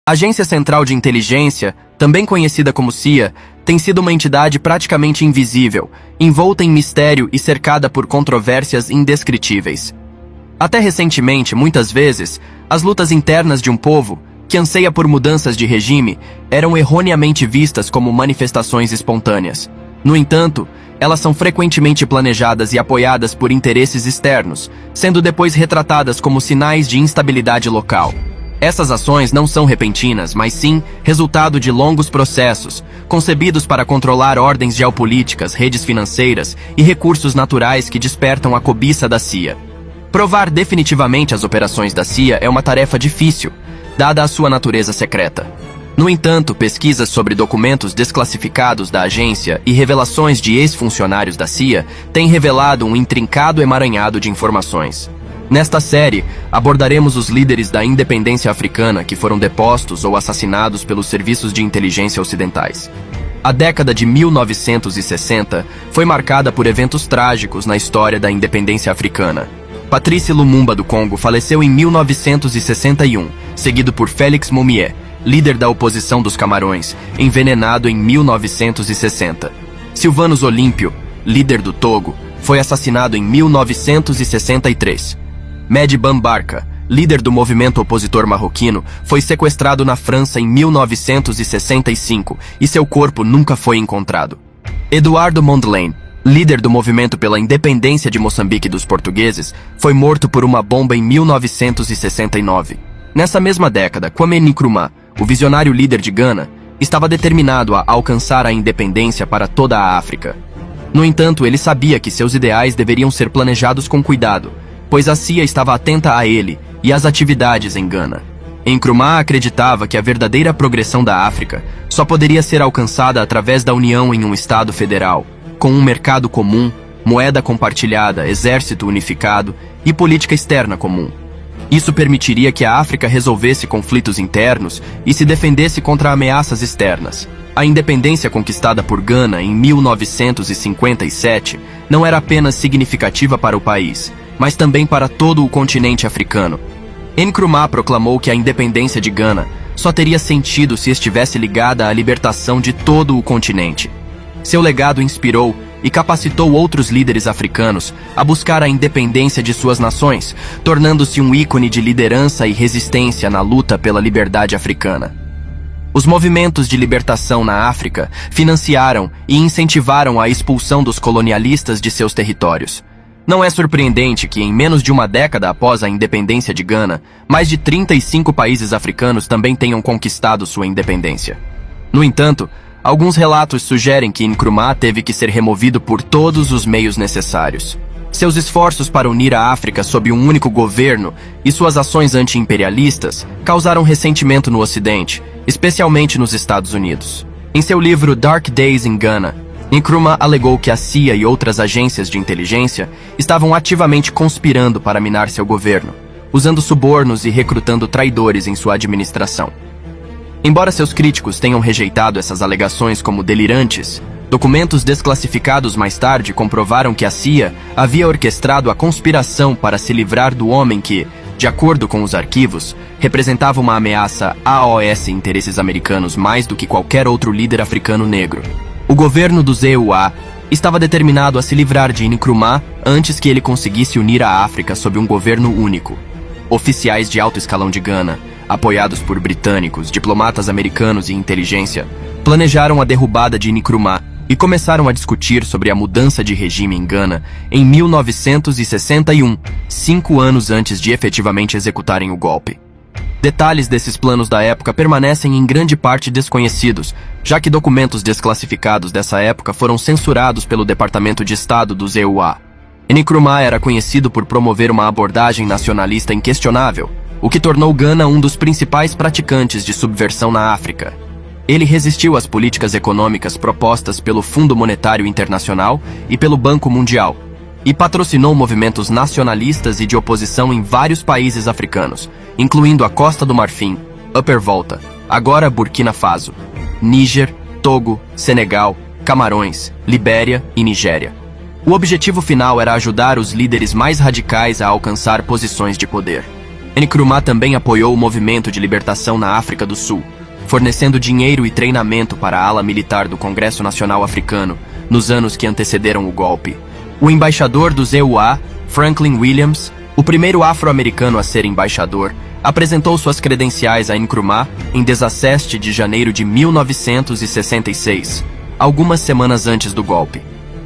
A Agência Central de Inteligência, também conhecida como CIA, tem sido uma entidade praticamente invisível, envolta em mistério e cercada por controvérsias indescritíveis. Até recentemente, muitas vezes, as lutas internas de um povo, que anseia por mudanças de regime, eram erroneamente vistas como manifestações espontâneas. No entanto, elas são frequentemente planejadas e apoiadas por interesses externos, sendo depois retratadas como sinais de instabilidade local. Essas ações não são repentinas, mas sim resultado de longos processos, concebidos para controlar ordens geopolíticas, redes financeiras e recursos naturais que despertam a cobiça da CIA. Provar definitivamente as operações da CIA é uma tarefa difícil, dada a sua natureza secreta. No entanto, pesquisas sobre documentos desclassificados da agência e revelações de ex-funcionários da CIA têm revelado um intrincado emaranhado de informações. Nesta série, abordaremos os líderes da independência africana que foram depostos ou assassinados pelos serviços de inteligência ocidentais. A década de 1960 foi marcada por eventos trágicos na história da independência africana. Patrice Lumumba do Congo faleceu em 1961, seguido por Félix Mounier, líder da oposição dos Camarões, envenenado em 1960. Silvanus Olímpio, líder do Togo, foi assassinado em 1963. Mehdi Bambarka, líder do movimento opositor marroquino, foi sequestrado na França em 1965 e seu corpo nunca foi encontrado. Eduardo Mondlane, líder do movimento pela independência de Moçambique dos portugueses, foi morto por uma bomba em 1969. Nessa mesma década, Kwame Nkrumah, o visionário líder de Gana, estava determinado a alcançar a independência para toda a África. No entanto, ele sabia que seus ideais deveriam ser planejados com cuidado, pois a CIA estava atenta a ele e às atividades em Gana. Nkrumah acreditava que a verdadeira progressão da África só poderia ser alcançada através da união em um Estado federal, com um mercado comum, moeda compartilhada, exército unificado e política externa comum. Isso permitiria que a África resolvesse conflitos internos e se defendesse contra ameaças externas. A independência conquistada por Gana em 1957 não era apenas significativa para o país, mas também para todo o continente africano. Nkrumah proclamou que a independência de Gana só teria sentido se estivesse ligada à libertação de todo o continente. Seu legado inspirou e capacitou outros líderes africanos a buscar a independência de suas nações, tornando-se um ícone de liderança e resistência na luta pela liberdade africana. Os movimentos de libertação na África financiaram e incentivaram a expulsão dos colonialistas de seus territórios. Não é surpreendente que, em menos de uma década após a independência de Gana, mais de 35 países africanos também tenham conquistado sua independência. No entanto, alguns relatos sugerem que Nkrumah teve que ser removido por todos os meios necessários. Seus esforços para unir a África sob um único governo e suas ações anti-imperialistas causaram ressentimento no Ocidente, especialmente nos Estados Unidos. Em seu livro Dark Days in Ghana, Nkrumah alegou que a CIA e outras agências de inteligência estavam ativamente conspirando para minar seu governo, usando subornos e recrutando traidores em sua administração. Embora seus críticos tenham rejeitado essas alegações como delirantes, documentos desclassificados mais tarde comprovaram que a CIA havia orquestrado a conspiração para se livrar do homem que, de acordo com os arquivos, representava uma ameaça aos interesses americanos mais do que qualquer outro líder africano negro. O governo do ZEUA estava determinado a se livrar de Nkrumah antes que ele conseguisse unir a África sob um governo único. Oficiais de alto escalão de Gana, apoiados por britânicos, diplomatas americanos e inteligência, planejaram a derrubada de Nkrumah e começaram a discutir sobre a mudança de regime em Gana em 1961, 5 anos antes de efetivamente executarem o golpe. Detalhes desses planos da época permanecem em grande parte desconhecidos, já que documentos desclassificados dessa época foram censurados pelo Departamento de Estado do ZEUA. Nkrumah era conhecido por promover uma abordagem nacionalista inquestionável, o que tornou Gana um dos principais praticantes de subversão na África. Ele resistiu às políticas econômicas propostas pelo Fundo Monetário Internacional e pelo Banco Mundial, e patrocinou movimentos nacionalistas e de oposição em vários países africanos, incluindo a Costa do Marfim, Upper Volta, agora Burkina Faso, Níger, Togo, Senegal, Camarões, Libéria e Nigéria. O objetivo final era ajudar os líderes mais radicais a alcançar posições de poder. Nkrumah também apoiou o movimento de libertação na África do Sul, fornecendo dinheiro e treinamento para a ala militar do Congresso Nacional Africano nos anos que antecederam o golpe. O embaixador do ZUA, Franklin Williams, o primeiro afro-americano a ser embaixador, apresentou suas credenciais a Nkrumah em 17 de janeiro de 1966, algumas semanas antes do golpe.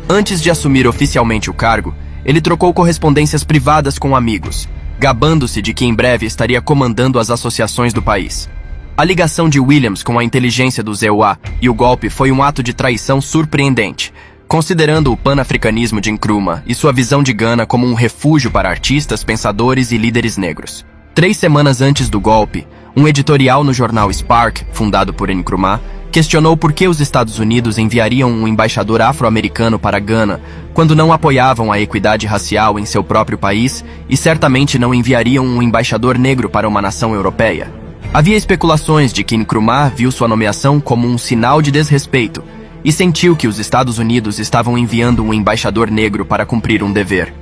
Antes de assumir oficialmente o cargo, ele trocou correspondências privadas com amigos, gabando-se de que em breve estaria comandando as associações do país. A ligação de Williams com a inteligência do ZUA e o golpe foi um ato de traição surpreendente, considerando o pan-africanismo de Nkrumah e sua visão de Gana como um refúgio para artistas, pensadores e líderes negros. 3 semanas antes do golpe, um editorial no jornal Spark, fundado por Nkrumah, questionou por que os Estados Unidos enviariam um embaixador afro-americano para Gana quando não apoiavam a equidade racial em seu próprio país e certamente não enviariam um embaixador negro para uma nação europeia. Havia especulações de que Nkrumah viu sua nomeação como um sinal de desrespeito e sentiu que os Estados Unidos estavam enviando um embaixador negro para cumprir um dever.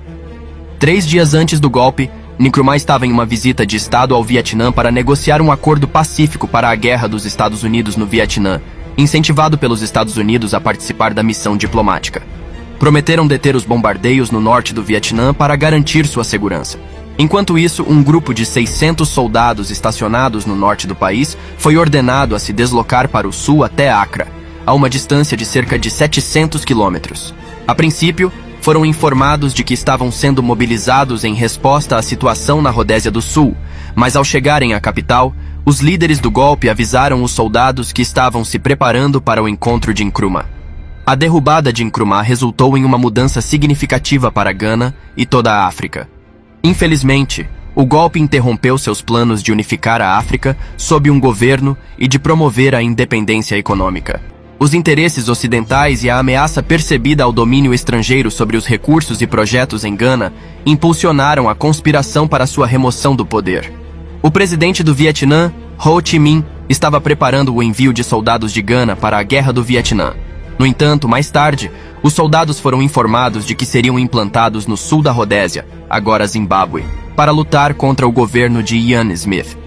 3 dias antes do golpe, Nkrumah estava em uma visita de Estado ao Vietnã para negociar um acordo pacífico para a guerra dos Estados Unidos no Vietnã, incentivado pelos Estados Unidos a participar da missão diplomática. Prometeram deter os bombardeios no norte do Vietnã para garantir sua segurança. Enquanto isso, um grupo de 600 soldados estacionados no norte do país foi ordenado a se deslocar para o sul até Accra, a uma distância de cerca de 700 quilômetros. A princípio, foram informados de que estavam sendo mobilizados em resposta à situação na Rodésia do Sul, mas ao chegarem à capital, os líderes do golpe avisaram os soldados que estavam se preparando para o encontro de Nkrumah. A derrubada de Nkrumah resultou em uma mudança significativa para Gana e toda a África. Infelizmente, o golpe interrompeu seus planos de unificar a África sob um governo e de promover a independência econômica. Os interesses ocidentais e a ameaça percebida ao domínio estrangeiro sobre os recursos e projetos em Gana impulsionaram a conspiração para sua remoção do poder. O presidente do Vietnã, Ho Chi Minh, estava preparando o envio de soldados de Gana para a Guerra do Vietnã. No entanto, mais tarde, os soldados foram informados de que seriam implantados no sul da Rodésia, agora Zimbábue, para lutar contra o governo de Ian Smith.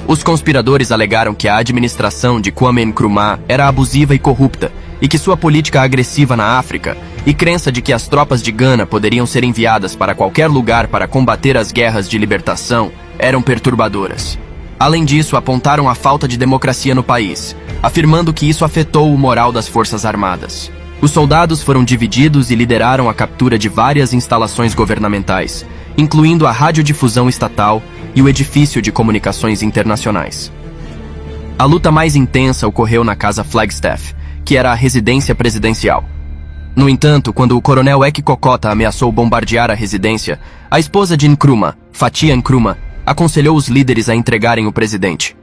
Os conspiradores alegaram que a administração de Kwame Nkrumah era abusiva e corrupta, e que sua política agressiva na África e crença de que as tropas de Gana poderiam ser enviadas para qualquer lugar para combater as guerras de libertação eram perturbadoras. Além disso, apontaram a falta de democracia no país, afirmando que isso afetou o moral das Forças Armadas. Os soldados foram divididos e lideraram a captura de várias instalações governamentais, incluindo a radiodifusão estatal e o edifício de comunicações internacionais. A luta mais intensa ocorreu na Casa Flagstaff, que era a residência presidencial. No entanto, quando o coronel Eke Kokota ameaçou bombardear a residência, a esposa de Nkrumah, Fatia Nkrumah, aconselhou os líderes a entregarem o presidente.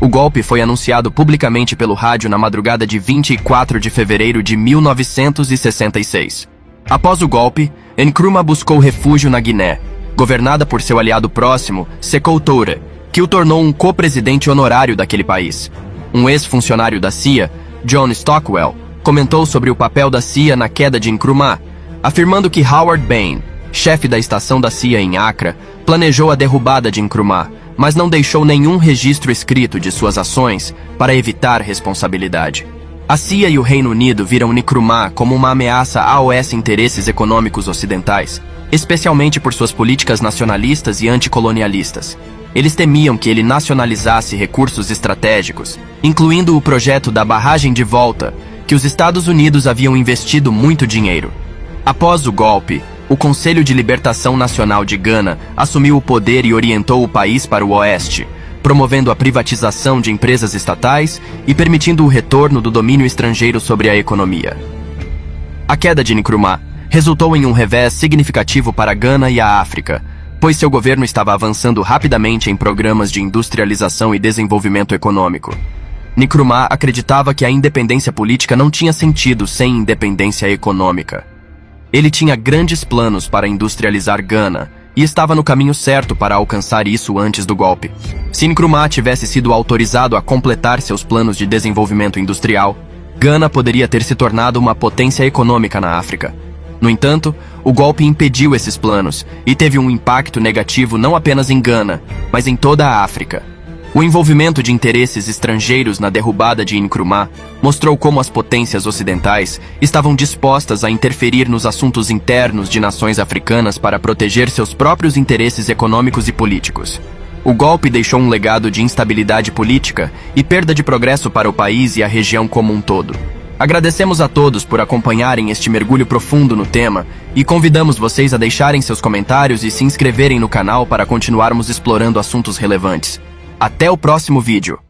O golpe foi anunciado publicamente pelo rádio na madrugada de 24 de fevereiro de 1966. Após o golpe, Nkrumah buscou refúgio na Guiné, governada por seu aliado próximo, Sékou Touré, que o tornou um co-presidente honorário daquele país. Um ex-funcionário da CIA, John Stockwell, comentou sobre o papel da CIA na queda de Nkrumah, afirmando que Howard Bain, chefe da estação da CIA em Accra, planejou a derrubada de Nkrumah, mas não deixou nenhum registro escrito de suas ações para evitar responsabilidade. A CIA e o Reino Unido viram Nkrumah como uma ameaça aos interesses econômicos ocidentais, especialmente por suas políticas nacionalistas e anticolonialistas. Eles temiam que ele nacionalizasse recursos estratégicos, incluindo o projeto da barragem de volta, que os Estados Unidos haviam investido muito dinheiro. Após o golpe, o Conselho de Libertação Nacional de Gana assumiu o poder e orientou o país para o oeste, promovendo a privatização de empresas estatais e permitindo o retorno do domínio estrangeiro sobre a economia. A queda de Nkrumah resultou em um revés significativo para Gana e a África, pois seu governo estava avançando rapidamente em programas de industrialização e desenvolvimento econômico. Nkrumah acreditava que a independência política não tinha sentido sem independência econômica. Ele tinha grandes planos para industrializar Gana e estava no caminho certo para alcançar isso antes do golpe. Se Nkrumah tivesse sido autorizado a completar seus planos de desenvolvimento industrial, Gana poderia ter se tornado uma potência econômica na África. No entanto, o golpe impediu esses planos e teve um impacto negativo não apenas em Gana, mas em toda a África. O envolvimento de interesses estrangeiros na derrubada de Nkrumah mostrou como as potências ocidentais estavam dispostas a interferir nos assuntos internos de nações africanas para proteger seus próprios interesses econômicos e políticos. O golpe deixou um legado de instabilidade política e perda de progresso para o país e a região como um todo. Agradecemos a todos por acompanharem este mergulho profundo no tema e convidamos vocês a deixarem seus comentários e se inscreverem no canal para continuarmos explorando assuntos relevantes. Até o próximo vídeo!